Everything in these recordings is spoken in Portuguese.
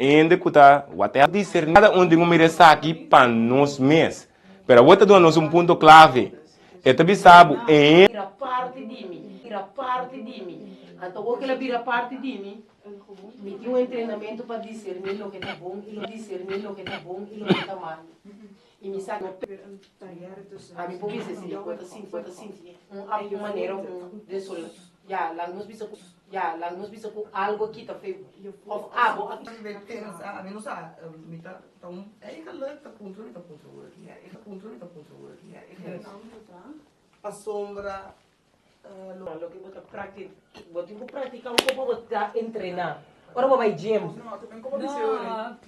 ainda kuta whatever dizer nada onde eu me aqui para nós mesmos. Pero outra do nós ponto clave. É também sabe em Vira parte de mim, vira parte de mim. Então, o que ela vira parte de mim, me tinha um treinamento para discernir o que está bom e discernir o que está bom e o que está mal. E me sabe, a mim por isso assim, quando assim, uma maneira de solo. Já, lá nos bisa com algo que está feio. A mim não sabe, então é que ela está controlando, a sombra, Lo que você pratica um pouco você treinar. Ora vou vai gym. No,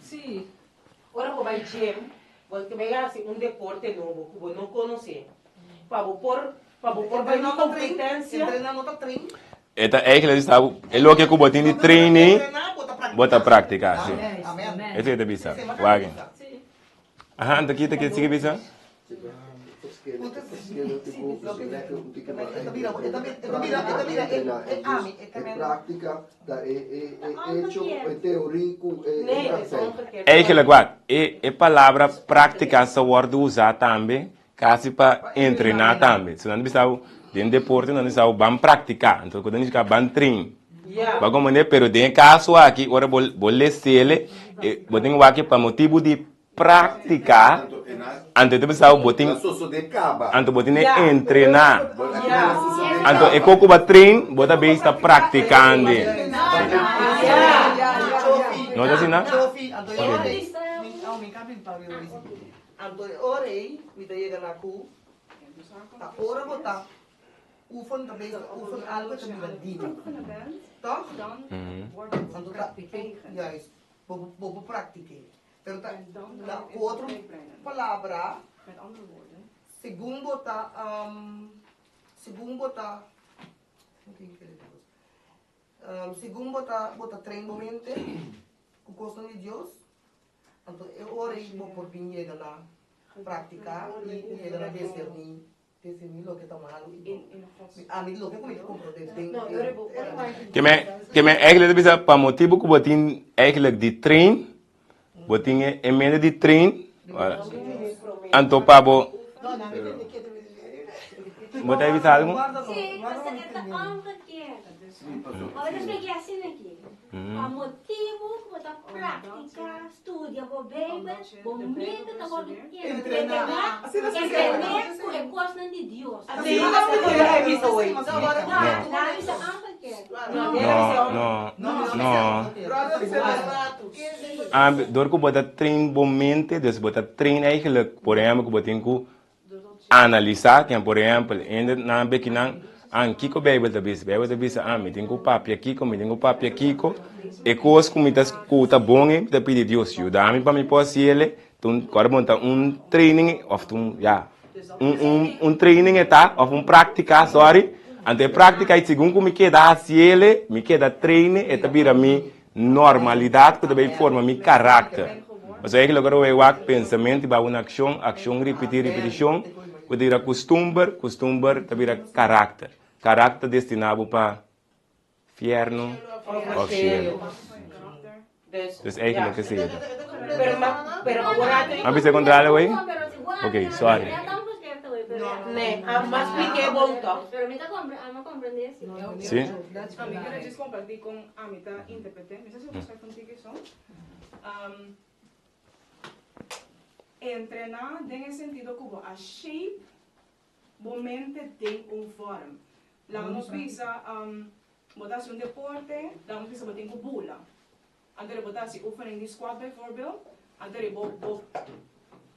sì. Ora vou vai gym. Você pegar assim deporte novo que você não conhece. Para por vai na competência. treinar não está treino. Eta eigenlijk is dat elo que kubo tindi training bota prática sim. Amém. Esse é o bisa. Wagem. Aha, anda aqui sigue bisa. Prática é hecho é teórico Eigenlijk wat é palavra prática só word usar também quase para treinar também. Se não bisa den deporte não bisa ban praticar. Então quando a gente fica ban trein. Ba como né, pero den caso aqui ora bol lesele botem aqui para motivo de praticar. Anto tu bisa botin anto botin treinar. Anto e coco ba trein bota bem está praticando. Não tá assim não? Anto orei, me dá chega na cu. Ora botar oefen algo te dienen. Toch? Want juist, we practiqueren. Pero la otra palabra, según bota treinamento, com costa de Deus, então eu orei por vir chegar na praticar e chegar na discernir lo que está mal. A mim lo que comigo Que me eigenlijk bisa para motivo que botin eigenlijk de train, botin emenda de train, anto pabo. Botai bisa algo? Sim, você está omgekeerd. Olha, eu peguei assim aqui. O motivo para prática, estudia, vou bem, vou mente, tá bom, treinar, entender é coisa de Deus. Assim, não é isso hoje. Não, isso é omgekeerd. Não. Door que bota train bom mente, dus bota train eigenlijk, por exemplo, que botin ku analisar, que por exemplo, ainda na bequinan Kiko Bible da bisa, me tenho papia Kiko, e coisas que me tá escuta bom, me tá pedir Deus ajuda, para me posso ele, então agora montar training, ou training tá, ou prática, sorry, ante prática e segundo me queda assim ele, me queda treine, e vira mi normalidade, que também forma mi caráter. Mas é que agora eu pensamento, vai uma ação, repetição, que vira costume, vira caráter. Caráter destinado para inferno ou cielo. Dus eigenlijk is het. Pero agora Heb je het contrário aí? Ok, sorry. né, mas expliquei bom então. Pero me compreender assim. Sim? A mí quiero just compartir con a mí ta interpreté. Me hace buscar contigo que son. Entrenar en el sentido como a shape, mente tem forma. Lá nos visa botar um deporte, lá nos visa botar bula. Antes de botar oefening die squat bijvoorbeeld, antes de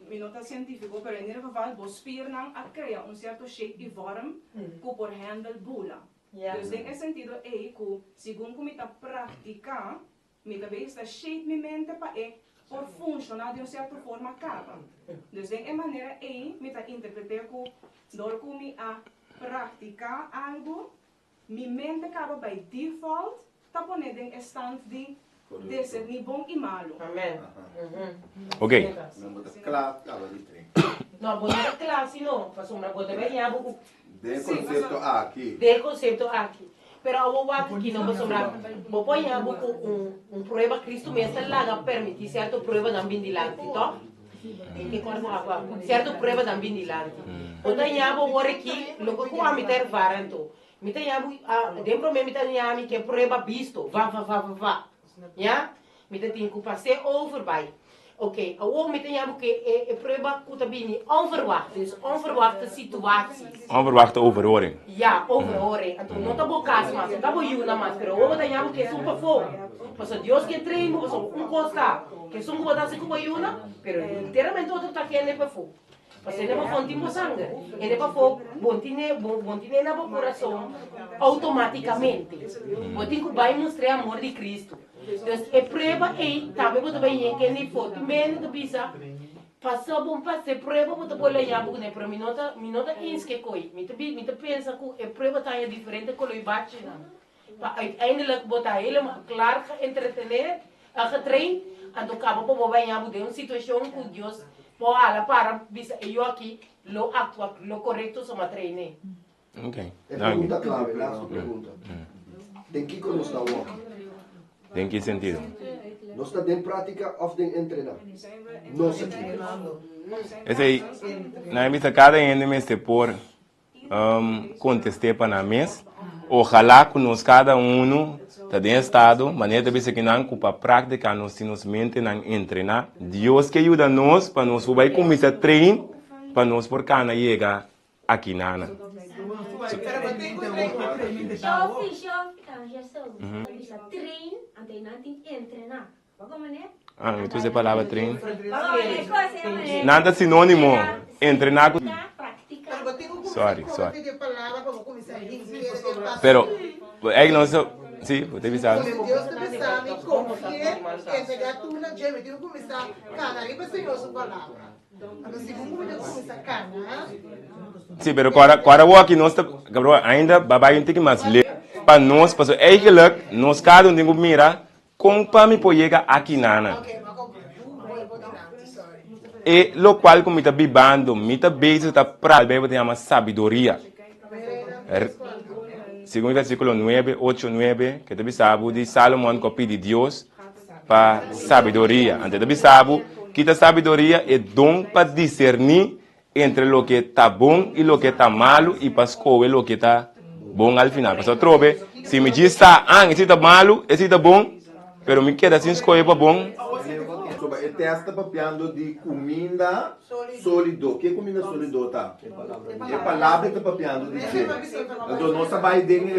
mi nota científico, pero in ieder geval, vos spieren a crear certo shape e vorm, que por handle bula. Dus in esse sentido, que segundo como está praticar, me também está shape mi mente para por funcionar de certa forma acaba. Dus de maneira me está interpretar que door me a praticar algo, mi mente acaba by default, tá ponendo em stand de discernir bom e malo. Amém. Ok. Não, botar classe não, para sombra botar bem abo. de conceito aqui. De conceito aqui. pero a vou aqui não vou sobrar. Vou pôr prueba Cristo mesmo lá permitir certa prueba também de lá, tá? Em que corpo agora? Certa prueba também de lá. Então eu vou aqui, logo com a me ter varanto. Me tem dentro me tem que prueba visto, vá. Ja? Me tem que passar over by. Oké, ook met een que prueba kutabini onverwacht, dus onverwachte situaties. Onverwachte overhoring. Ja, overhoring. En toen não tá bocas, mas tá boiuna, mas pero ook met een que é super fogo. Mas Deus que treina, mas costa, que são como tá se com boiuna, pero inteiramente outro tá que é para fogo. Mas ele não fonte de sangue, ele para fogo, bontine na coração automaticamente. Botin que vai mostrar amor de Cristo. Dus ik preba também vou bem que nem foto menos do bisa passou bom passe preba vou bolar já porque né para minota que coi me pensa que é preba tá é diferente com o bate para uiteindelijk botar ele claro entretener a getrein and do cabo para bem já de uma situação que Deus pode para bisa eu aqui lo actua lo correto só treine. Ok. É pergunta clave, lá sua pergunta. Tem que conosco walking. Em que sentido? Nós está em prática ou em treinar? Nós aqui. Esse aí, na missa cada ano se por contestar para mês. Ojalá que nós cada está em estado, maneira de que não para prática nós temos mente não treinar. Deus que ajuda nós para nós vai começar a treinar para nós por cana chegar aqui nana. Ah, então você falava treino? Nada sinônimo. Treinar com... Sorry. Pero, é que nós... Sim, você avisar. Deus te besame, confia, entregar tudo na gente, eu começar a canar, e você não sua palavra. Agora, se você começar a canar... Sim, pero agora o aqui nós ainda babai tem que mais ler para nós, para eigenlijk nós cada tem que mirar como para me poder aqui nana. E lo qual como está bibando, me está beijo está para bebe tem uma sabedoria. Segundo o versículo 9, 8, 9, que também sabe de Salomão que pede Deus para sabedoria. Então também sabe que a sabedoria é dom para discernir entre lo que está bom e lo que está malo e para escolher lo que está bom al final. Porque trobe, se me diz esse está malo, esse está bom, pero me queda sem escolher para bom. E testa papiando de comida sólido. Que comida sólido tá? É palavra que tá papiando de que. Então nossa vai den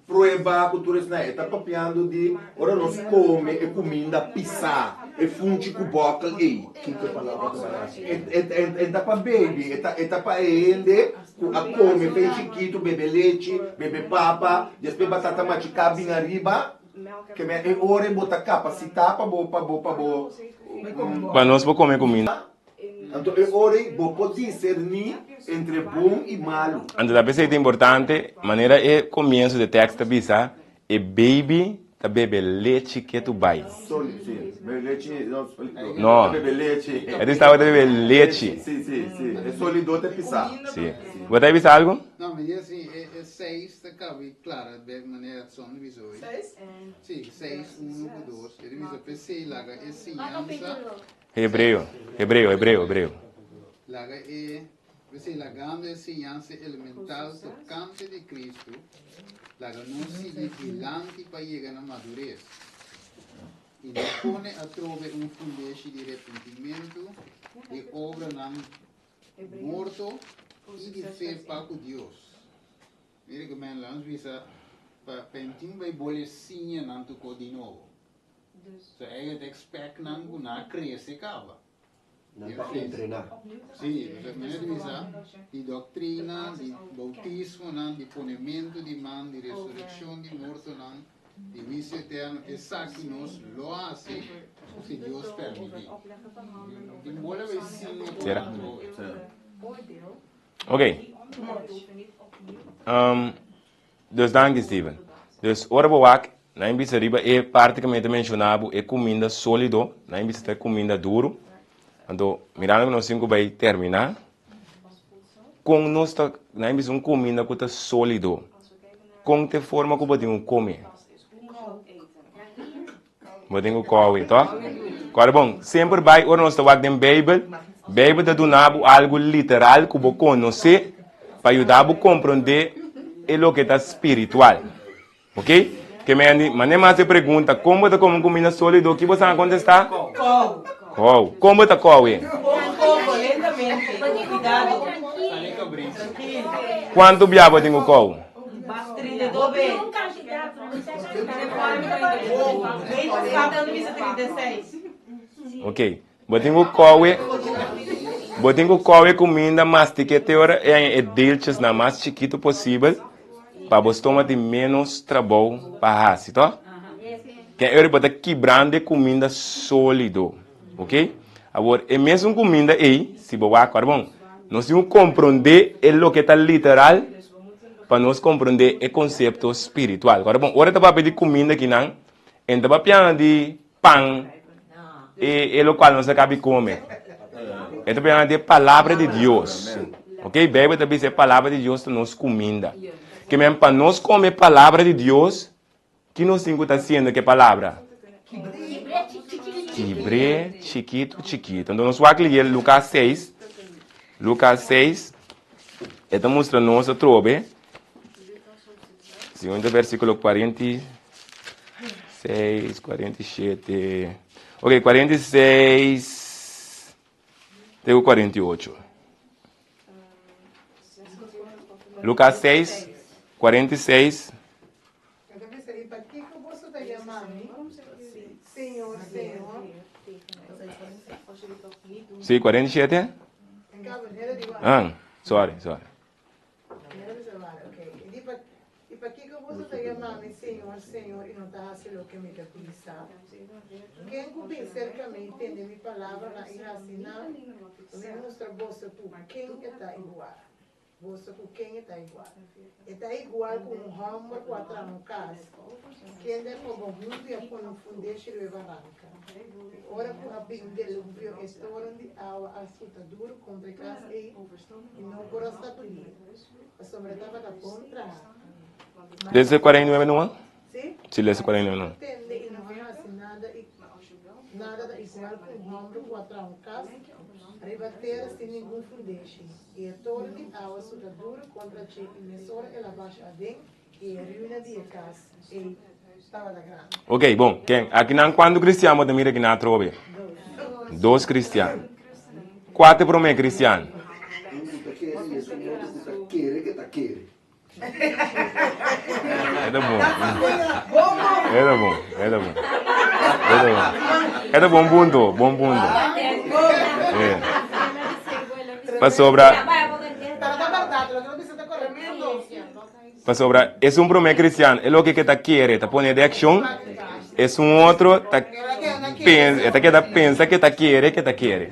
prueba cultura na está papiando de ora nós come e comida pisar e funde com boca e que palavra é da para baby é da para ele a come bem chiquito bebe leite bebe papa depois batata machucada bem arriba que é hora de botar capacitar para nós vamos comer comida. Então é hora de poder discernir entre bom e malo. Então a pessoa é importante, maneira é começo de texto bisa é baby tá bebe leite que tu vai. Sim, bebe leite não. Bebe leite. É estava de beber leite. Sim. É sólido até pisar. Sim. Você vai pensar algo? Não, mas assim, é 6, tá claro, de maneira de som de visões. 6? Sim, 6, 1, 2. Ele me pensei lá, é ciência. Hebreu. Laga é, você lagando é ciência elemental tocante de Cristo. Laga não se vigilante para chegar na madurez. E depois a trove fundeixo de arrependimento de obra não morto e de fé para com Deus. Mire que men lands visa para penting by bolecinha não tocou de novo. So eigenlijk expect não guna crescer cava. Não para treinar. Sim, mas visa de doutrina, de bautismo, não, de ponemento de man, de ressurreição de morto, não, de vício eterno, essa que nos lo hace se Deus permitir. De bola vai sim. Ok. Dus dank Steven. Dus orbowak, na imbisa riba é praticamente mencionado é comida sólido, na imbisa é comida duro. Então, mirando que nós cinco vai terminar, com nós na imbisa comida que está sólido. com te forma que você come. Você come, tá? Agora, bom, sempre vai, ora nós estamos na Bíblia. A Bíblia está dando algo literal que você conhece para ajudar a compreender o que está espiritual. Ok? Que mas mais se pergunta, como está como comida sólida, o que você vai contestar? Cow. Como está cow? Cow, lentamente. Cuidado. Tranquilo. Quanto biabo tem o cow? 32 vezes. Está dando missa 36. Ok. Botinho cowe. Botinho cowe comida mastique ora é delches na mais chiquito possível para você tomar de menos trabalho para raça, tá? Que é para quebrando comida sólido, ok? Agora é mesmo comida aí, se boa, bom. Nós temos que compreender o que está literal para nós compreender o conceito espiritual. Agora bom, ora tá pedir comida aqui não, então para piano de pão e o qual nós acaba de comer. Então para de palavra de Deus, ok? Bíblia também é palavra de Deus para nós comida. Que mesmo para nós comer palavra de Deus, que nós temos que estar sendo que palavra? Quibre, chiquito. Então nós vamos ler Lucas 6. Lucas 6. Está mostrando nosso trobe. Segundo versículo 46, 47. Ok, 46. Tem o 48. Lucas 6, 46. ¿Para qué vos te llamas? Senhor, Senhor. Sim, 47? Ah, sorry. ¿Y para qué vos te llamas Senhor, Senhor y no te haces lo que me te pisa? Quem cumpre cerca me entende mi palabra na hija sina, me mostra vos tu quem está igual. Vos tu quem está igual. Está igual com ramo quatro anos. Quem é como mundo e com fundeixe de barranca. Ora com a bim delúvio estourando de água assustador contra casa e não gosta do dia. A sombra estava da contra. Desde 49 não? Sim? Sim, desde 49 não. Entende e não é assim nada da igual com ramo quatro anos. Ribater sem nenhum fundeixe. E a torre de água assustador contra ti emissora ela baixa dentro e a ruína de casa. E estava da grande. Ok, bom. Aqui não quando cristiano de mira que na trobe. 2 cristianos. 4 para mim cristiano. É bom ponto. Para sobrar. Para sobrar, é primeiro cristiano, é o que está querendo, está pondo de ação, é outro, está pensa que está querendo.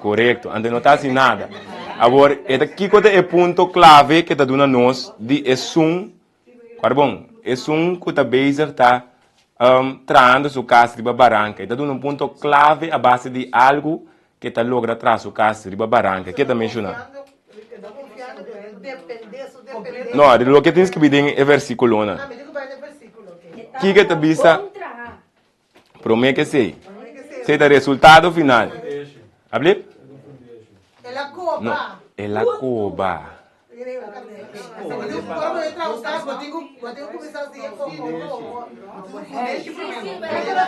Correto, então não está assim nada. Agora, aqui é o ponto clave que está dando a nós, de é bom, é que está base está traindo sua casa de barranca, está dando um ponto clave a base de algo que está logra trazer sua casa de barranca, que está mencionando. Não, o que tens que pedir é versículo 1. Que está bisa? Promete que sei. Sei do resultado final. Abre? Não, é a coba.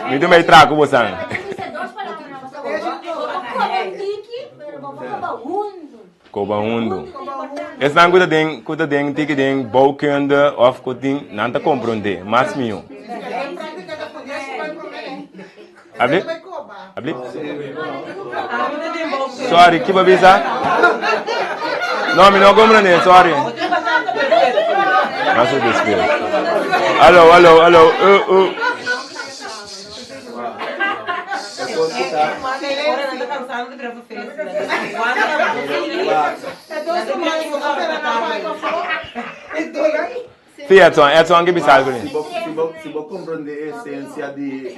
Me deu meio trago você. Coba hundo. Esse não cuida de que tem bouquende ou que tem não te compreende, mas meu. Abre? Sorry, que babisa? Não, me não compreende, sorry. Mas o desespero. Alô. Sim, Edson que bisa algo. Se você compreender a essência de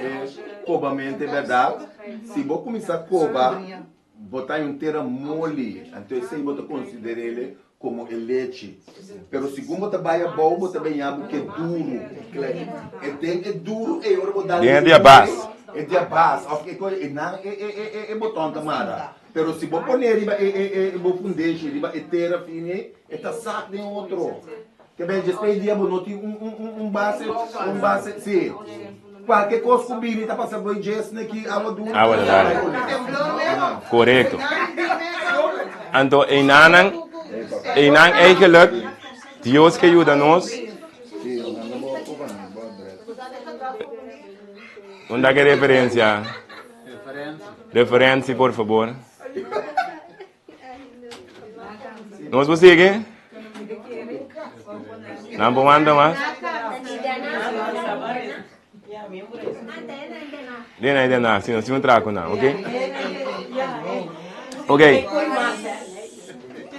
cobamente verdade, se você começar a cobar, botar um terra mole, então isso aí você considera ele como el leche. Pero se como trabalha bom, você também amo que é duro. É duro e agora vou dar. É de base. É de base. Ok, coisa não é botão tamara. Pero se vou pôr riba vou fundeixo, riba etera fine, tá saco de outro. Que bem, depois dia vou notar base, sim. Qualquer coisa que o Bini está passando por isso, aqui, água dura. Água dura. Correto. Então, Einang eigenlijk, Deus que ajuda nós. Onde é que referência? Referência, por favor. Nós vamos seguir? Não vamos andar mais? Não, se não trago, não, ok?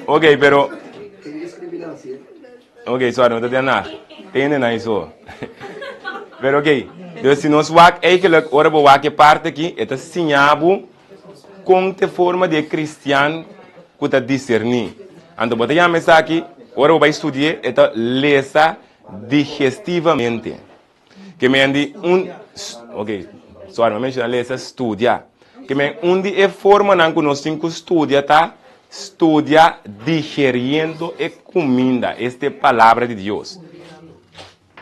Ok, pero... Ok, sorry, não tem nada. Tem nada isso. Pero ok, então se nós vamos eigenlijk, ora vamos que parte aqui, é sinhabo com a forma de cristiano que está discernir. Então, vou te aqui, ora vamos estudar, é lesa digestivamente. Que me andi ok, sorry, mas a lesa estudia. Que me onde é forma não que nós temos que estudar, tá? Estudia digerindo a comida, esta palavra de Deus.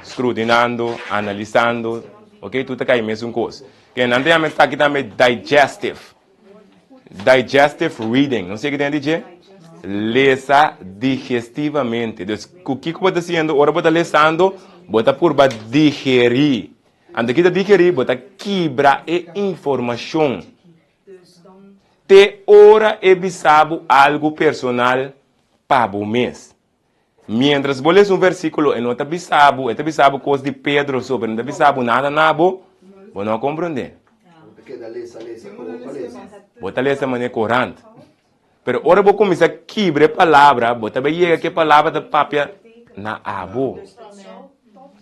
Escrutinando, analisando, ok? Tudo cai mesmo coisa. Que não tem a aqui também digestive reading, não sei o que tem a dizer? Lesa digestivamente. Então, o que você está fazendo? Agora você está lesando, você está por digerir. Antes de digerir, você quebra a informação. Te ora e bisabo algo personal para o mês. Mientras vos lees versículo en otro bisabo, este bisabo coisa de Pedro sobre, não bisabo nada nabo, vos não compreende. Vos está lendo de maneira corrente. Pero ora vos começar a quebrar a palavra, vos também chega que a palavra da papia na abo.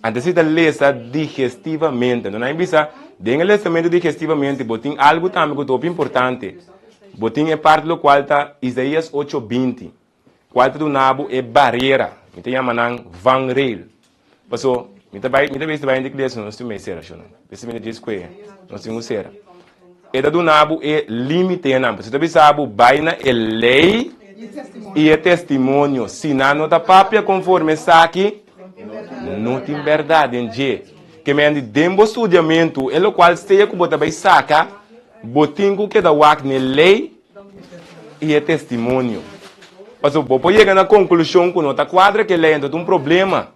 Antes de ler digestivamente, não é bisa, dengue ler digestivamente, vos tem algo também que é importante. Vos tem a parte do qual está Isaías 8:20. Qual do nabo é barreira. Me tem amanhã vangrail. Passou, me também vai indicar isso, nós temos ser, acho não. Esse me diz que nós temos ser. E do nabo é limite não. Você também sabe, vai na lei e é testemunho. Se não tá papia conforme está aqui, não tem verdade em dia. Que me ande dembo estudamento, é o qual esteja que você vai sacar, botinho que dá wak na lei e é testemunho. Mas o povo chega na conclusão que não está quadra que lendo tem um problema.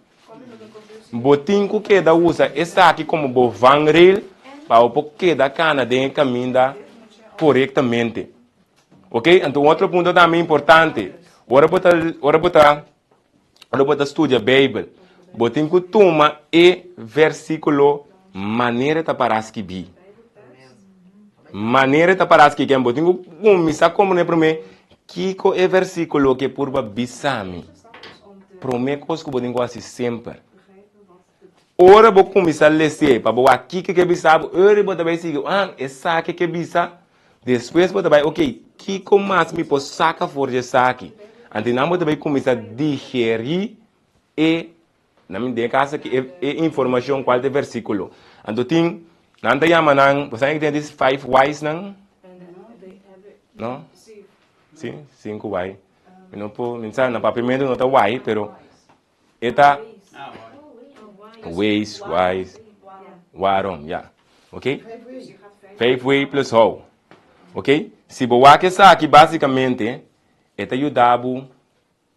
Botinho que da usa está aqui como bo vangril para o povo que da cana de caminhar corretamente. Ok? Então outro ponto também importante. Ora botar estudia a Bíblia. Botinho que toma e versículo maneira ta paraski bi. Maneira ta paraski que botinho começa como né para mim. Kiko é versículo que por bisami. Promecos que podem quase sempre. Ora vou começar a ler para boa aqui que bisabo, ora vou também seguir, essa que bisa. Depois vou também, ok, Kiko mais me pode sacar fora essa aqui. Então não vou também começar a digerir e na minha casa que é informação qual é versículo. Então tem, não tem amanhã, você tem esses 5 whys não? Não? Sim, 5 why. Não pode, não para primeiro não tá why, pero eta ways, whys, warum, yeah. Ok? 5 way plus how. Ok? Se boa que essa aqui basicamente eta ajudava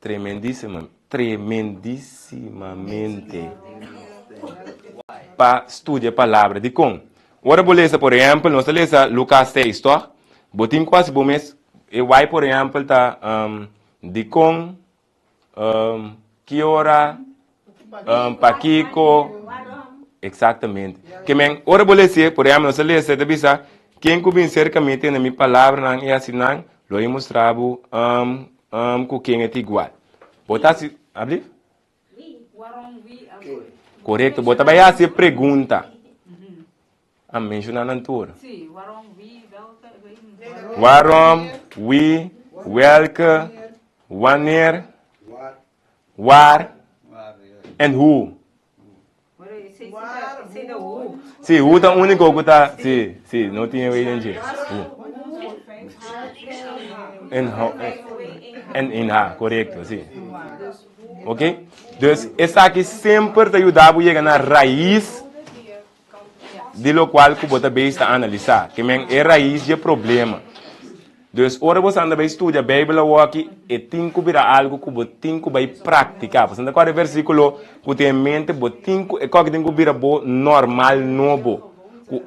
tremendissimamente para estudar a palavra de com. Agora vou ler, por exemplo, nós lemos Lucas 6, tá? Botim quase bom mês. E vai, por exemplo, tá de com, que hora, paquico, exatamente. Que men, ora vou ler, por exemplo, nós lemos de bisa, quem que cercamente na minha palavra não é assim não, lo he mostrado com quem é igual. Botar se, abrir? Correto, botar vai fazer pergunta. A mencionar na tour. Sim, Waarom, wie, welke, wanneer, waar en hoe. Sim, o é o único que está. Sim, não tinha o identidade. En ha, correto, sim. Ok? Dus, essa aqui sempre te ajudava a chegar na raiz de lo qual que você está a analisar. Que é a raiz do problema. Dus, ora você anda a estudar a Bíblia aqui e tem que virar algo que você tem que praticar. Você anda com o versículo que tem em mente, você tem que virar normal, novo.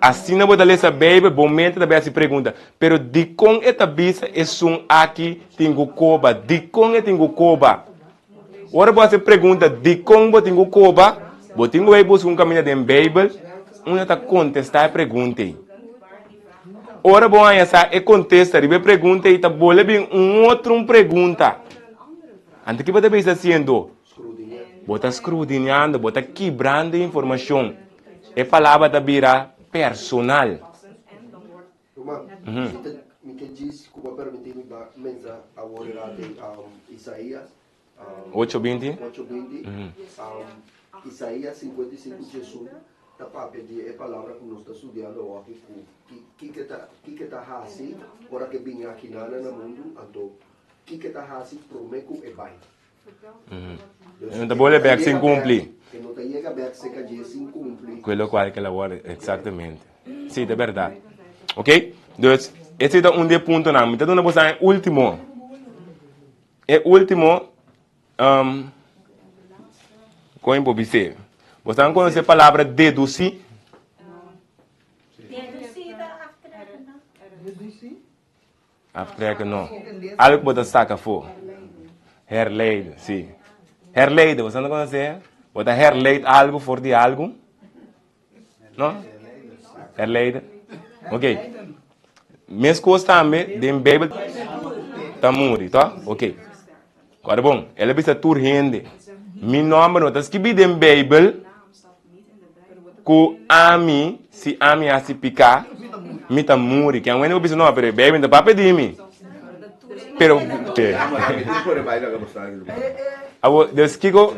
Assim não pode ler a Bíblia, bom mente também se pergunta, pero de com esta bisa é um aqui tem que coba, de com é tem que coba. Ora você pergunta, de com você tem que coba, você tem que buscar caminho da Bíblia, onde está contestar a pergunta. Ora bom essa é contesta, a pergunta e está bolando bem outra pergunta. Antes que você está fazendo, você está escrutinando, você está quebrando informação. É palavra da vira personal. Me que diz que vai permitir mensa a orar de Isaías 8:20. Isaías 55 Jesus tá para pedir a palavra que nós está estudando aqui que tá assim ora que vem aqui na mundo então que tá assim prometo e vai. Não está bom levar sem cumprir. Que não te chega a se que sem cumprir. Quello qual que lavora exatamente. Sim, é verdade. Ok? Então, esse é um dos pontos não. Então, nós vamos último. E último, como pode ser? Você não conhece a palavra deduzir? Aftrek não. Algo que você saca fora. Herleiden, sim. Herleiden, você não conhece? Você herleidt algo for de algo? Não? Herleiden? Ok. Minhas coisas também, de Bíblia, está morto, tá? Ok. Agora, bom, ela precisa turrende. Meu nome não está escrito em Bíblia, que ami, se ami a se picar, me está morto. Que é um ano que eu não, pero Bíblia não pode pedir me. Pero, Deus, Kiko,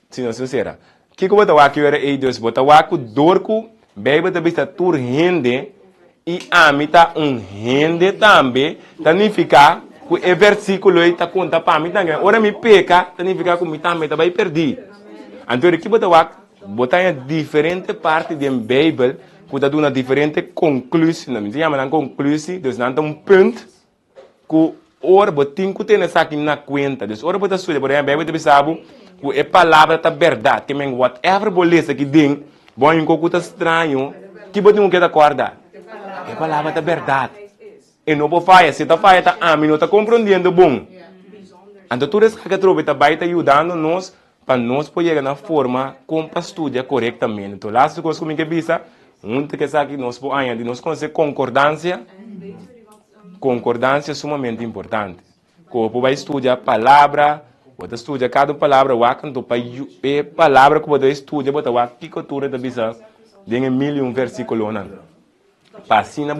se não sincera, Kiko bota aqui era aí Deus bota aqui dorco, bebe também está tur rende e a mim tá rende também, significa que o versículo aí tá conta para mim também. Ora me peca, significa que me também tá vai perder. Então aqui bota em diferente parte da Bíblia, que dá uma diferente conclusão, não me chama na conclusão, Deus não tem ponto que ora botin que tem essa aqui na conta. Então ora bota estudar, por exemplo, Bíblia sabe que a palavra está verdade, que men whatever bolesa que tem, bom em coisa estranho, que botin que tá acordar. A palavra está verdade. E não pode falhar, se está falha, tá a mim não está compreendendo bom. Então tudo isso que trova vai estar ajudando nós para nós poder chegar na forma como para estudar corretamente. Então lá as coisas como que visa, que essa aqui nós podemos nós conhecer concordância. Concordância é sumamente importante. Como vai estudar a palavra, você estuda cada palavra, então a palavra que você estuda, você vai que cultura da bisa, tem 1001 versículos. Passina,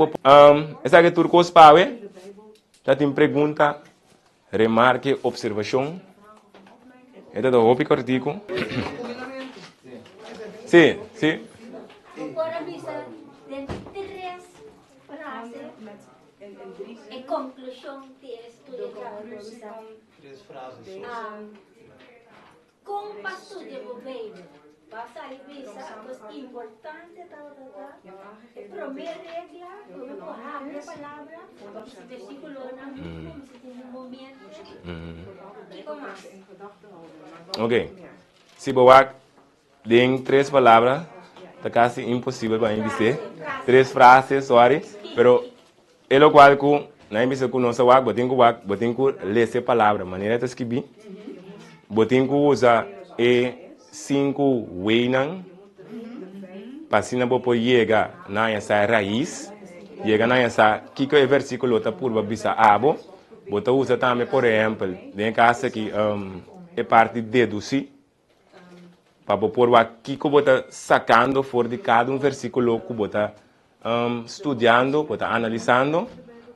essa aqui é tudo coisa para ver. Já tem pergunta, remarque, observação. Este é o ópico artigo. Sim, sim. Agora bisa de três frases e conclusão de estudo Três frases. Com pastor de Bíblia. Passa aí bisa, coisa importante, a primeira regra, como abre a palavra, versículo como se tem um momento, e como mais. Ok. Se você tem três palavras, está quase impossível para dizer. Três frases, sorry. Pero é o qual que na missa que nós tem que ler essa palavra, maneira de escrever. Tem que usar e 5 weinan para assim não pode chegar na essa raiz, chegar na essa que é o versículo tá por bisa abo. Você usa também, por exemplo, em casa que é parte de deduzir. Para pôr aqui que você está sacando fora de cada versículo que você está estudando, você está analisando.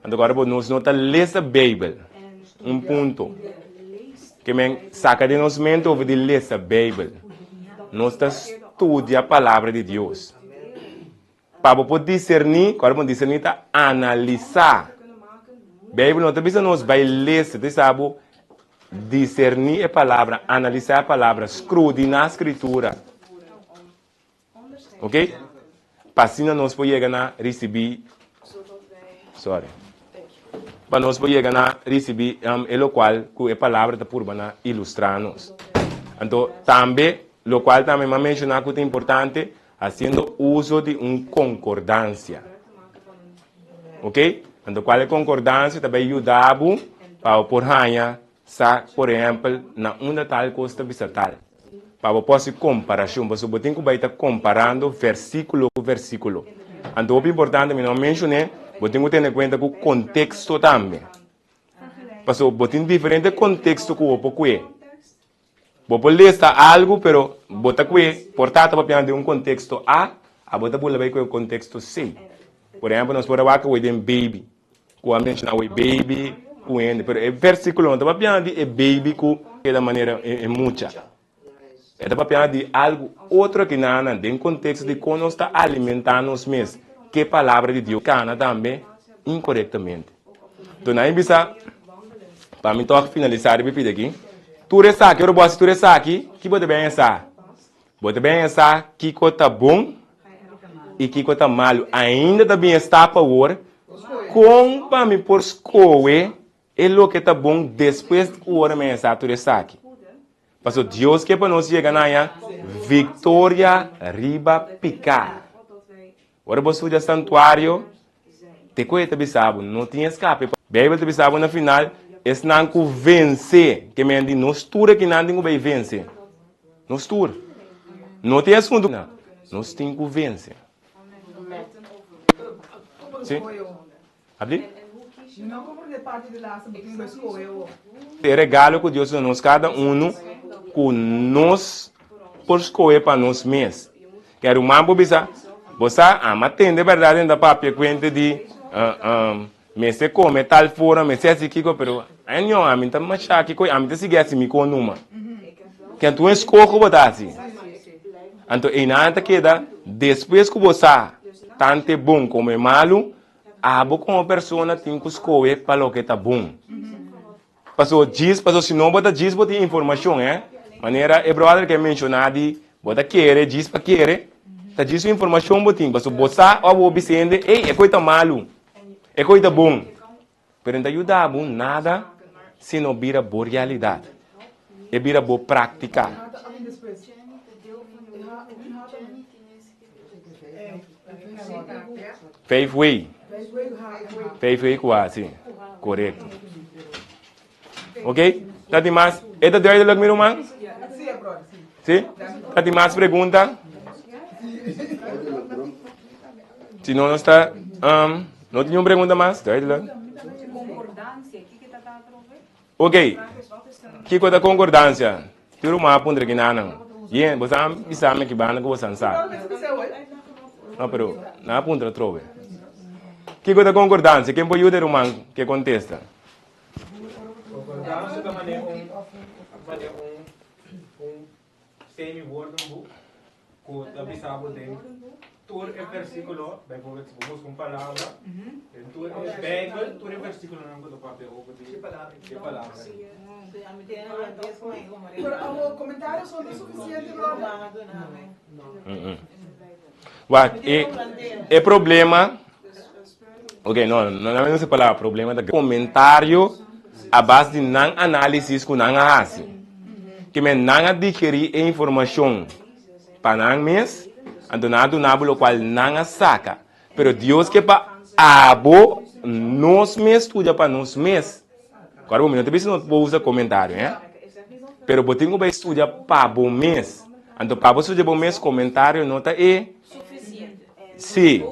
Agora nós não está lendo a Bíblia. Ponto. que men saca de nos mente over de ler a Bíblia. Nós estudia a palavra de Deus. Para poder discernir, quando podemos discernir, tá analisar. Bíblia não precisa nos vai ler, você sabe, discernir a palavra, analisar a palavra, escrudinar a escritura. Ok? Para nós podemos receber, para nós podemos receber o qual que a palavra está por ilustrar-nos. Então, também, o qual também me mencionar que é importante, fazendo uso de concordância. Ok? Então, qual é a concordância? Também ajudava para por ranha, por exemplo, na uma tal coisa tal. Para poder comparação, você tem que estar comparando versículo por versículo. Então, o importante, eu não mencionei, você tem que ter em conta o contexto também. Porque você tem diferente contexto que você pode. Você pode ler algo, mas você pode, portanto, para de um contexto A, você pode levar para o contexto C. Por exemplo, nós podemos falar que é baby. Quando mencionar o baby, mas o versículo não está falando de baby que da maneira é muita. Está falando de algo outro que não tem contexto de como nós está alimentando os mesmos. Que a palavra de Deus cana também incorretamente. Então, na empresa, para mim, estou finalizar e pedir aqui. Tu resta aqui, eu vou tu resta aqui, que pode bem essa? Pode bem essa, que está bom e que está malo. Ainda também está para o com para me por escolher o que está bom depois que o hora me está tu resta aqui. Porque Deus que para nós chegar na vitória riba picar. Agora você estuda santuário, te coisa bisabo, não tinha escape. Bíblia te bisabo na final, esse não que vencer, que me diz, não estura que não tem que vencer. Não estura. Não tem assunto, não. Nós temos que vencer. Sim? Abdi? Não como de parte de lá, sabe que escolheu. É regalo que Deus nos cada um, que nós por escolher para nós mesmos. Quero uma bobiça. Você atende verdade da papel quente de me se come tal fora, me se assim que pero anyo a mim tá machar que a mim tá seguir assim me com numa. Que tu escolhe botar assim. Então em nada queda depois que você tanto bom como malo, a boa como pessoa tem que escolher para o que tá bom. Passou diz, passou se não bota diz bota informação, maneira é brother que mencionar de bota querer diz para querer. Tá disso informação botim, mas o boçar ou obscende, é coisa malo, é coisa bom. Pero não ajuda bom nada se não vira boa realidade, é vira boa prática. Faith way quase, correto. Ok? Tá de mais? É da doida do meu irmão? Sim? Tá de mais pergunta? Se não está, não tem nenhuma pergunta mais, tá aí lá. Ok, que coisa da concordância? Tiro uma aponta aqui não. Yen, você sabe que bana que você sabe. Não, pero na aponta trove. Que coisa da concordância? Quem pode ajudar o man que contesta? Concordância também é um semi-word book que também sabe dentro. Tur é versículo, bem, vamos com palavra. Tur é Bíblia, tur é versículo não do papel, de palavra. Pero o comentário só é suficiente para é problema. Ok, não é essa palavra, problema da comentário a base de não análise que não faz. Que me não adquirir informação para não mesmo. Andonado nabo qual não saca. Pero Deus que para abo nós mesmos estuda para nós mesmos. Agora, não tem não vou usar comentário, Pero botinho vai estudar para bom mês. Então para você estudar bom mês comentário nota é sim.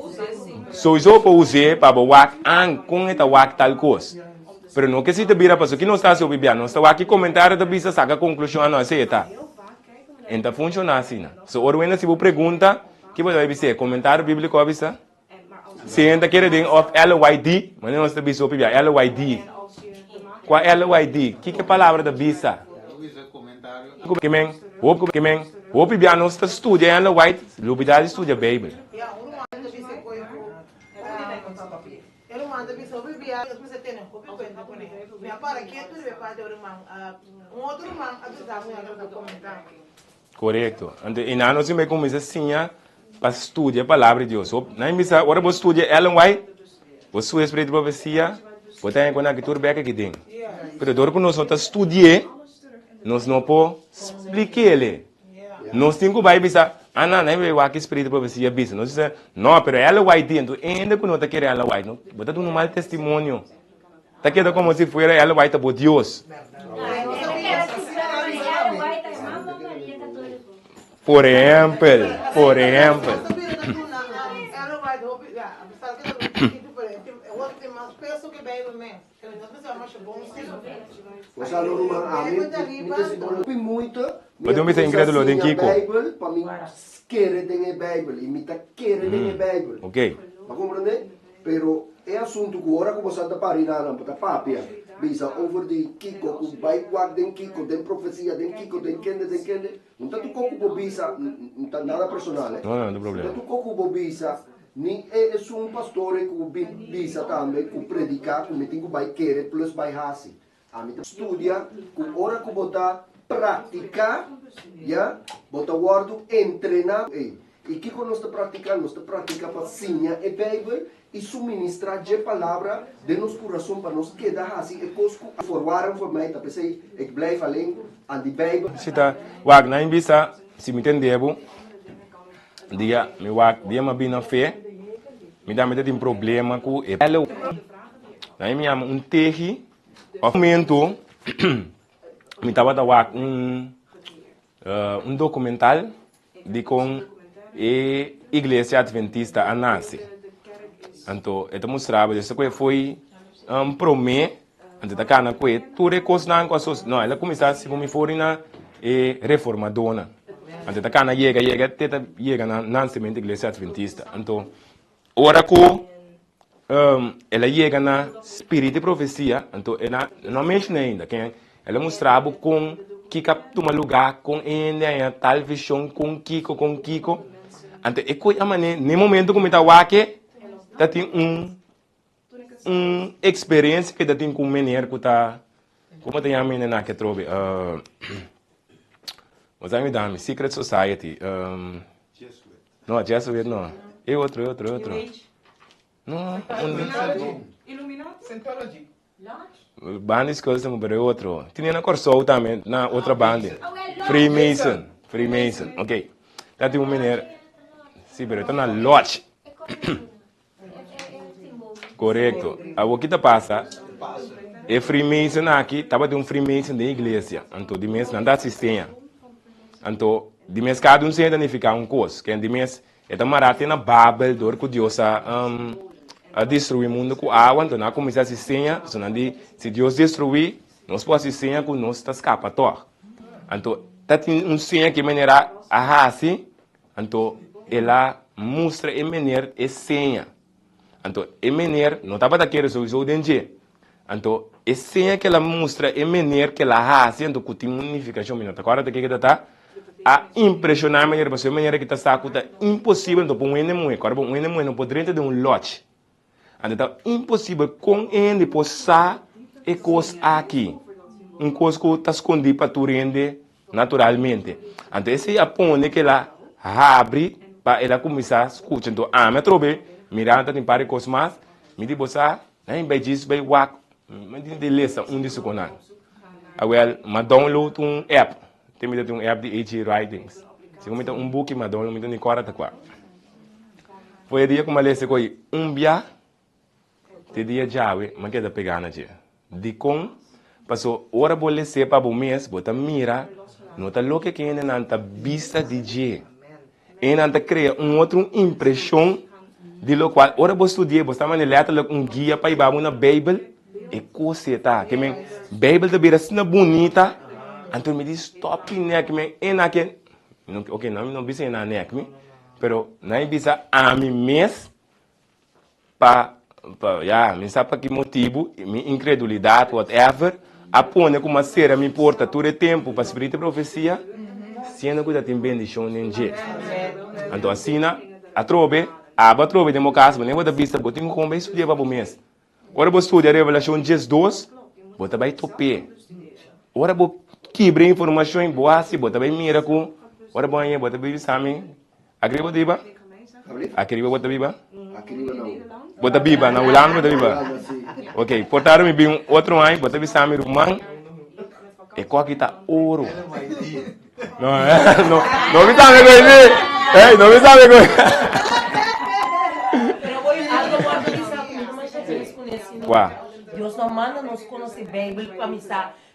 Sou eu para usar para wak com esta wak tal coisa. Pero não que se te vira para que não está sobre bia, não está aqui comentário da bisa saca conclusão não aceita. Então funciona assim. Se ora se você pergunta, que você vai dizer comentário bíblico avisa? Se ainda quer dizer of LYD, mas não está biso pibia LYD. Qual LYD? Que é a palavra da bisa? Hope biano sta studia ela white, lubidade studia Bible. Ele manda me sobre viagem, você tem um pouco de conta com ele. Me apara que tu deve fazer outro irmão, avisar muito comentar. Correto. Então, e não se me começa assim, para estudar a palavra de Deus. Não misa, ora você estudia ela white, você o espírito de profecia, você tem quando que tudo bem aqui dentro. Pero dor que nós não estudie, nós não podemos explicar ele. Nós temos que vai pensar, não vai aqui espírito de profecia bisa. Nós dizemos, não, pero ela vai dentro, ainda que não está querendo ela vai, não, bota um mau testemunho. Está querendo como se fosse ela vai por Deus. Por exemplo. Mas eu me tenho incrédulo de Kiko. Para mim, querer ter a Bíblia. E me tá querendo ter a Bíblia. Ok. Mas compreende? Pero é assunto que agora que você está parando, para papia. Bisa over de Kiko, que vai guardar Kiko, tem profecia, tem Kiko, tem quende. Não tá tu coco bisa, não tá nada personal. Não, não tem problema. Não tá tu coco bisa. Ni é pastor que bisa também, que predicar, que me tem que vai querer, plus vai hasi. A mim estudia, que hora que botar praticar, já, botar guardo, treinar. E que nós está praticando para sinha e Bíblia e suministrar a palavra de nosso coração para nos quedar assim e cosco forwaram for mij dat pensei ik blijf alleen aan die Bijbel. Sita, wag na imbisa, si mi tendebo, dia mi wag dia ma bina fé, mi dá me tem problema com ela. Na mi am terri, ao momento mi tava da wag documental de com e Igreja Adventista Anansi. Então, eu mostrava isso que foi promê, então da cana que tudo é coisa não não, ela começou a se como for na reformadora. Então da cana chega na nascimento da Igreja Adventista. Então, ora que ela chega na espírito de profecia, então ela não mexe ainda, quem ela mostrava com que toma lugar com ainda tal visão com Kiko. Então, é coisa maneira, no momento que me está aqui, tem experiência que tem com menino que está, como tem a menina que trouxe, mas aí me dá Secret Society, não, Jesuit não, é outro. Não, Illuminati? Scientology. banda escola é outro. Tinha na Corsol também, na outra banda, Freemason, ok. Tá tem menino, sim, pero está na Lodge. Correto. O que está passa? É Freemason aqui, estava de Freemason da igreja. Então, de mês não dá assistência. Então, de mês cada se identificar coisa. Que de mês é tamarate na Babel, dor que Deus a destruir o mundo com água. Então, não começa a assistência. Se Deus destruir, nós podemos assistência com nós está escapatório. Então, tem senha que maneira a raça. Então, ela mostra a maneira a senha. Então, a maneira, não estava daquele solução de dia. Então, a senha que ela mostra, a maneira que ela raça, então, que tem uma unificação, agora tem que está a impressionar a maneira, porque a maneira que está sacando é impossível, então, para um enemigo, agora, um enemigo não pode dentro de um lote. Então, é impossível com ele passar e coisa aqui. Coisa que está escondido para tu render naturalmente. Então, esse aponte que ela abre para ela começar a escutar. Então, me trobe, mirando tem para coisas mais, me diz você, nem bem disso, bem wak, me diz de lista disso com nada. Mas download app, tem um app de AG Writings. Se eu meter book, mas download, me dá 44. Foi o dia que eu lesse com dia, te dia já, mas que é da pegar na dia. De com, passou hora vou ler para o mês, bota mira, não tá louco que ainda não tá vista de dia. E não tá cria outra impressão de lo qual ora vou estudar, vou estar manelando guia para ir na Bíblia e coisa tá, que men Bíblia da beira sina bonita, então me diz stop né que men e na que ok não bisa na né que pero não bisa a mim mês para me sabe que motivo, minha incredulidade whatever, apone como ser a me porta todo o tempo para escrever profecia, sendo que tem bendição em jeito. Então assim, a trobe, de meu caso, nem vou dar vista, vou ter que comer estudar para o mês. Ora vou estudar a Revelação 2, vou também topé. Ora vou quebrar informação boa, se vou também mira com, ora vou aí, vou também exame. Acredito diba? Acredito vou também ba? Vou também ba, na ulan vou também ba. Ok, portaram me bem outro ano, vou também exame rumang. E qual que tá ouro? Não me sabe coisa. Não me sabe coisa. Deus não manda nos conhecer Bíblia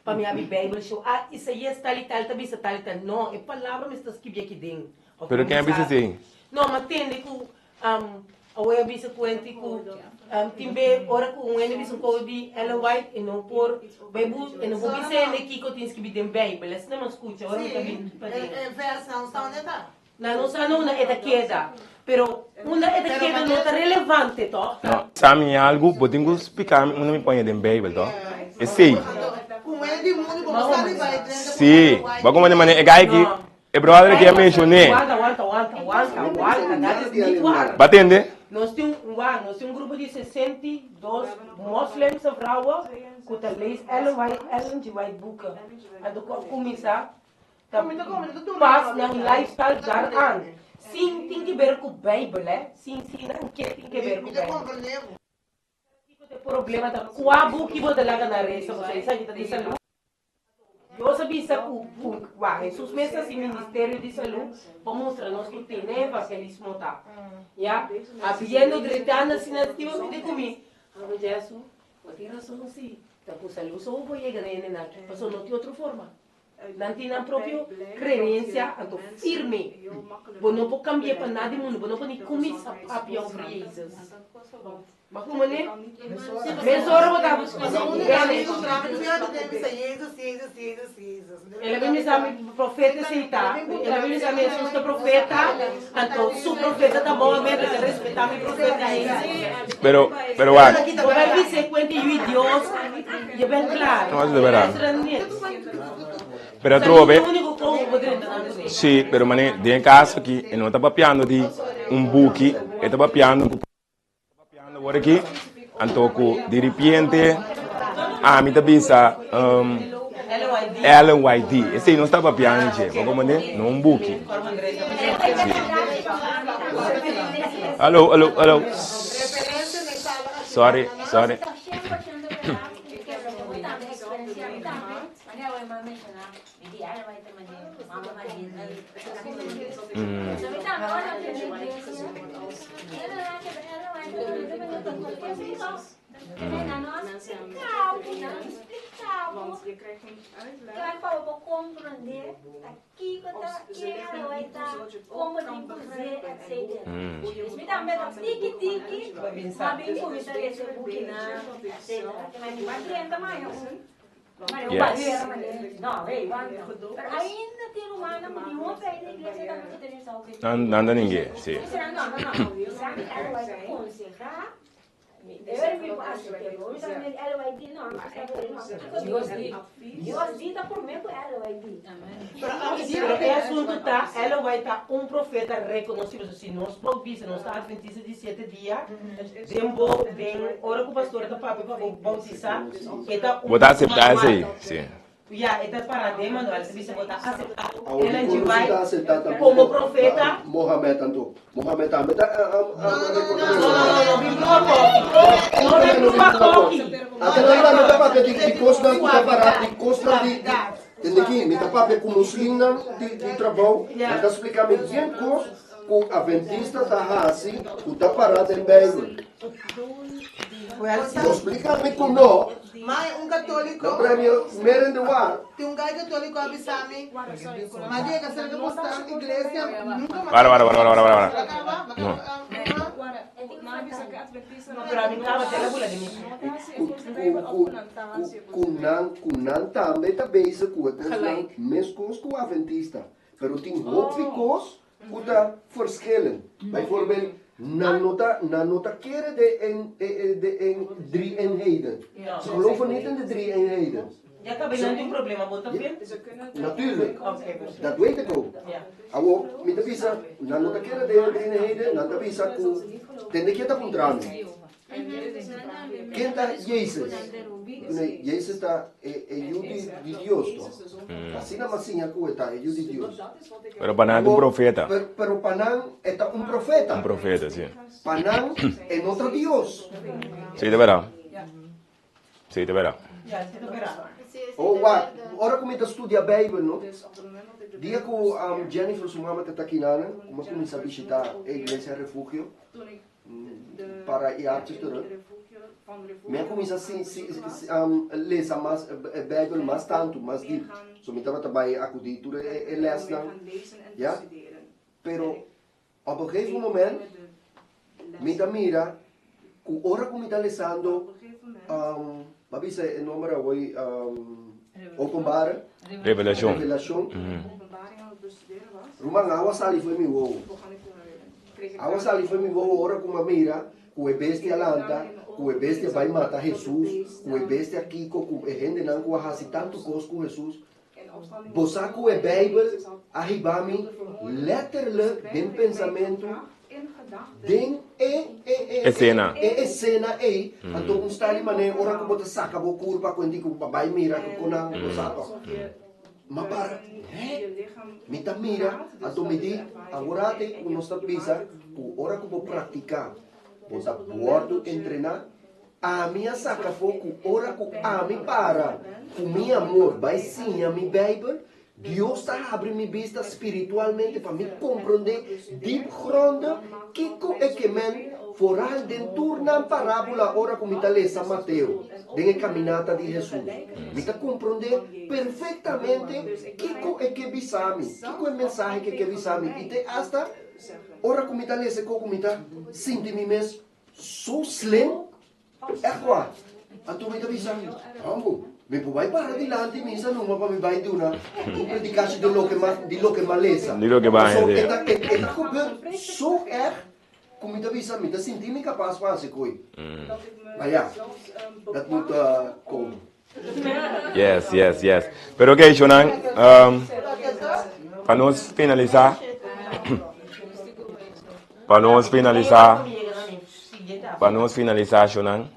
para me abrir Bíblia. Isso aí é tal e tal, também é tal e tal. Não, é palavra que está escrita aqui dentro. Pero quem é assim? Não, mas tem que eu ia dizer que timbe ora com ele disse que ela vai e não por Bíblia e não vou dizer aqui que eu tenho escrito em Bíblia. Se não escuta, ora está bem. Versão está onde está? Não está não é da queda. Pero uma etiqueta não é relevante, tá? Não, sabe algo, vou ter que explicar, não me põe em Bíblia, tá? É sei. Sim, vou como de maneira, é gai que, é brother que eu mencionei. Aguanta, Batende? Nós temos um grupo de 62 muslims e vrouwen, que talvez Ellen de White Book, a do começar, passa na lifestyle já an. Sim, tem que ver com a Bíblia, sim, não tem que ver com a Bíblia. O problema é que a book que você laga na resta, você sabe que está de saúde. Eu sabia que Jesus mesmo assim, Ministério de Saúde, para mostrar-nos que tem evangelismo, tá? Já? Abrindo, gritando, assim, eu me comigo. Ah, Jesus, eu tenho razão, sim. Tá com saúde, só vou chegar aí, né? Mas não tem outra forma. Não tem a própria crença firme. Você não pode cambiar para nada do mundo. Você não pode começar a pior para Jesus. Mas como é? Mesora você ela vem me chamar profeta aceitar. Ela vem me chamar Jesus que profeta. Então, su profeta está bom, mas respeitar meu profeta. Pero vai dizer quando eu Deus, é bem claro. Não é de verdade. Pero trove, sì, pero mané, de caso que não está papiando de book, está papiando agora aqui, então de repente, a mim também está Ellen White, esse não está papiando, gente, mas como né, não book. Alô, sorry. Kaya pa ba compreender aqui que ela vai estar como dizer etc. Me dá medo tiki sabe como está esse bukina etc. Mas me vai também não, ainda tem humana, mas nenhuma pé da igreja está muito interessada. Não anda ninguém, sim. Não. Sabe, ela vai aconselhar. Eu acho que ela vai dizer, não, Deus dita por mim que ela vai dizer. O assunto tá, ela vai estar profeta reconhecido, se nós províssemos, nós está adventista de 7 dias, tem hora que o pastor está para bautizar, vou dar aceitar isso aí, sim. Está paradigma, não, se você botar aceitar, ela vai como profeta. Mohamed tanto. Mohamed também me tapa com muslim de trabalho, está explicando bem como a adventista está assim, o tá parado em Bíblia. Explica-me como não. Mas católico. No premio merendoar. Tem gajo católico abisame. Mas diga que se mostrar igreja nunca mais. Para. Kunan também está bem isso com mescos com adventista. Pero tem outros que está verschillen. Bijvoorbeeld na nota keren de drie eenheden. Ze geloven niet in de drie eenheden. Ja kan je een probleem, maar dat vindt? Natuurlijk. Oké, Dat weet ik ook. Ja. Awo, met de visa, dan moet ik de eenheden, dan de visa ku, ten de kita contrami. Kenta Jezus. Nee, Jezus ta Judi di Dios to. Assim na massinha ku eta Judi Dios. Pero Panang un profeta. Pero Panang eta un profeta. Un profeta, sí. Panang es otro Dios. Sí, de verdad. Sí, de verdad. Ja, het is ook Oh, wa, ora comincia a studiare Bible, no? Dia ku Jennifer sumama tata kinana, kuma comincia a visitar a igreja refugio para ir a terug. Me comincia a ler mais Bible mais tanto, mais deep. So me tava trabalhando acudir tudo é les não, ja? Pero op een gegeven moment me da mira, ku ora como está lesando Babi zei een nummer hoy openbare Revelación. Rumang awa sali foi mi wo. Awa sali foi mi wo ora kuma mira, ku e bestia lanta, ku e bestia vai matar Jesus, ku e bestia kiko, ku e gente não ku hasi tanto cos com Jesus. Bosa ku e Bible arribami letterlijk den pensamento den Escena. Escena então está ali mané ora que bota saca bo curva quando digo babai mira que conang saco ma para mi ta mira então me di agora te nostra pisa ku ora que vou praticar bota bordo treinar a minha saca foco ora que a mi para com meu amor vai sim a mi Bible Deus está abrindo minha vista espiritualmente para me compreender deep gronde que é que men foral dentro na parábola ora como está lendo São Mateus de caminhada de Jesus me está compreender perfeitamente que é que bisami que é o mensagem que bisami e te hasta ora como está lendo como está senti-me mesmo so slim é claro então me está bisami vamos me puoi para dilante misa non ma mi vai di una predicatie di lo che malesa Di lo che vai e so come da visa mi da sentimi capaz quasi coi ma ja dat moet komen Yes. Pero ok, Shonan, para nós finalizar, Shonan,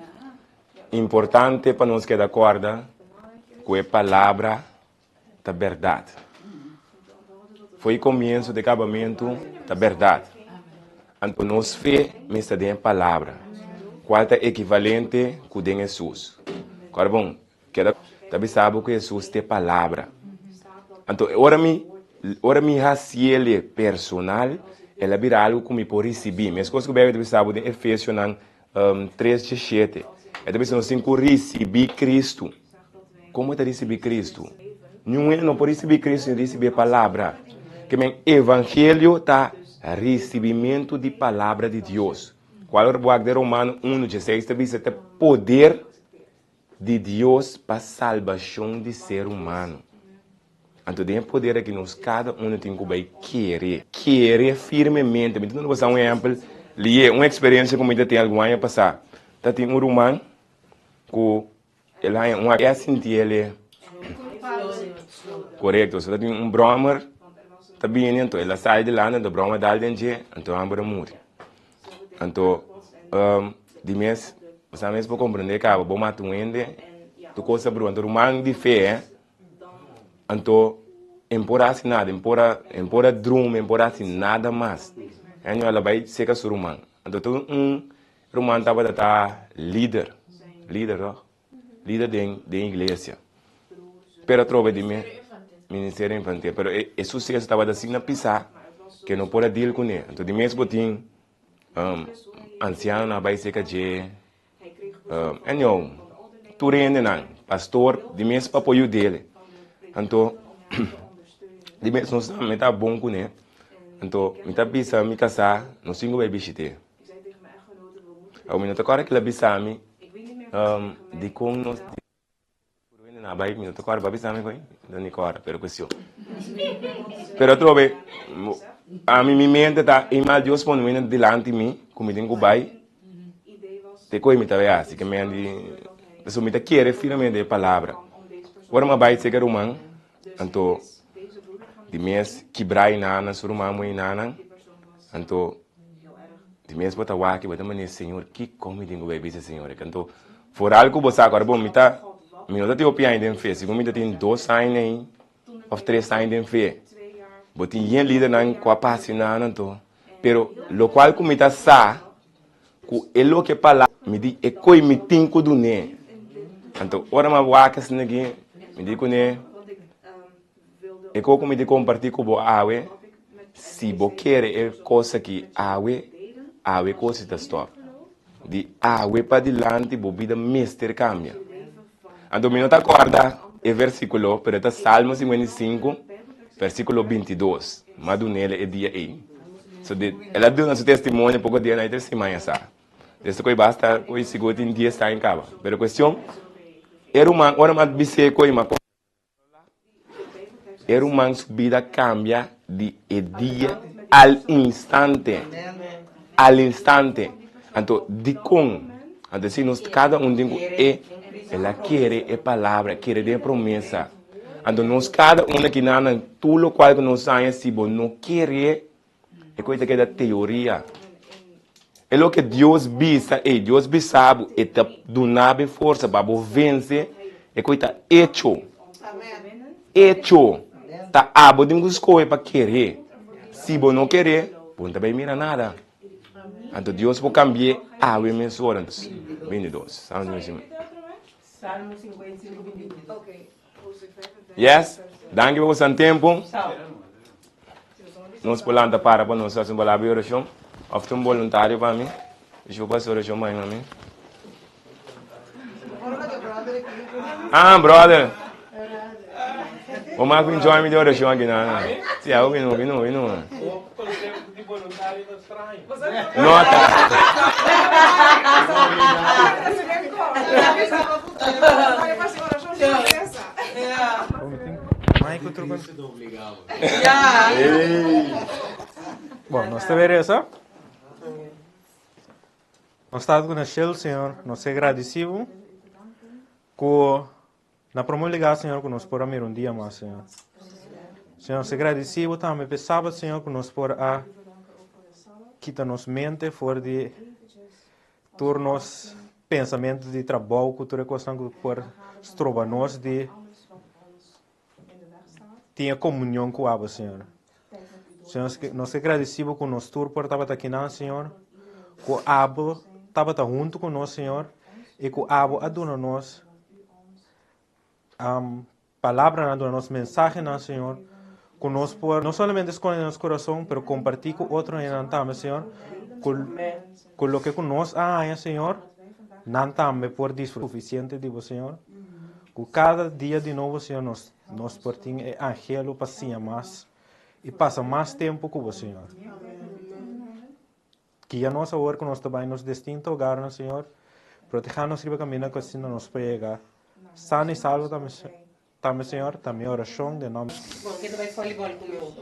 importante para nós que da corda com a palavra da verdade. Foi o começo do acabamento da verdade. Então, nós fé, mas tem a palavra. Qual é equivalente com Jesus? Agora, bom, também sabe que Jesus tem palavra. Então, ora me raciele personal, ela vira algo que me pode receber. Mas coisa que eu também sabe em Efésios 3:7. É também se nós temos que receber Cristo. Como é receber Cristo? Não pode receber Cristo sem receber a palavra. Que o evangelho está recebimento de palavra de Deus. Qual é o boak de Romano 1:16? Também se tem poder de Deus para a salvação de ser humano. Então tem poder que nós cada um tem que querer firmemente. Então não vou dar um exemplo, uma experiência como eu tenho algum ano passado. Tá tem um romano que ele é uma sentir ele correto. Só tem um brommer, tá bem então ele sai de lá, então brommer dá dentro, então ambra morre. Então de mês, você mesmo para compreender que a bom mato ende, tu coisa bro, então romano de fé, então empora assim nada, empora drum, empora assim nada mais. Então ela vai secar sur romano. Então romano estava líder de igreja. Pero trova de mim ministério infantil, pero o sucesso estava assim na pisar que não pode deal com ele. Então de mês botin anciano na vai secar de tu rende não, pastor de mês para apoio dele. Então de mês nós me tá bom com ele. Então me tá pisar me casar, não singo vai bichite. O minuto agora que ela bisami de como nós na baik minuto agora vai bisami coi, não nem agora, pero questão. Pero trove a mim mente tá e mal Deus põe me delante de mim, como tenho bai. Te coi me tá vendo assim que me andi, isso me tá querer firmemente a palavra. ora ma bai zeker roman, anto die mes kibrai nana suruma mo inana, anto die mes bota waki bota mane senhor que come dingo baby senhor, anto for algo você agora bom mita minuto te opia ainda em fez, como mita tem 2 anos aí of 3 anos em fez, boti yen líder nan com a passinana anto, pero lo qual comita sa ku elo que pala me di e coi me tinco do ne, anto ora ma waki assim aqui me di com ne e como me di compartilhar com o awe, se bo querer é coisa que awe coisa está stop. De awe para dilante, bo vida mister cambia. Ando me nota acorda é versículo, pero está Salmo 55, versículo 22. Madunele é dia aí. So ela deu nosso testemunho pouco dia na testemunha sa. Desse coi basta, coi seguro em dia está em cava. Pero questão era uma hora mais biseco e uma era uma subida cambia de dia al instante. Al instante. Então, de com. Então, se nós cada tem ela quer a palavra, quer a promessa. Então, nós cada que não tudo o qual nós sabemos, se não quer, é coisa que é da teoria. É o que Deus visa, Deus sabe, e está dando força para vencer, é coisa hecho. Hecho. Tá abo de escolher para querer. Se você não querer, você também mira nada. Então Deus pode cambiar a mensura. 22. Salmo 55, 22. Yes? Danke por seu tempo. Nós podemos para nós fazer uma oração. Ou um voluntário para mim. Eu vou fazer oração para mim. Ah, brother. Vamos enjoy me de oração aqui, não. Sim, eu vim. Nota. Bom, nós também essa. Nós estamos com o Senhor, nós agradecemos com na promo ligar, Senhor, que nós podemos um dia mais, Senhor. Senhor, se agradecemos também, pensava, Senhor, que nós podemos quitar nossa mente fora de turnos, pensamentos de trabalho, cultura, questão que por estroba nós de ter comunhão com a Senhor. Senhor, nós agradecemos com nosso tour por estar aqui, Senhor, que o Abo estava junto com nós, Senhor, e que o Abo aduna nós palavra na nossa mensagem, Senhor, conosco por não somente escolher nosso coração, mas compartilhar com outros em também, Senhor, com o que conosco Senhor, não também por desfrutar suficiente de você, Senhor, com cada dia de novo, Senhor, nós portamos o angelo passeia mais e passa mais tempo com você, Senhor. Que a nossa hora que nós também nos distinto lugar, Senhor, proteja-nos e caminha com assim nós para chegar. Sano e salvo também, Senhor, também oração de nome. Bom, que tu vai escolher com o meu.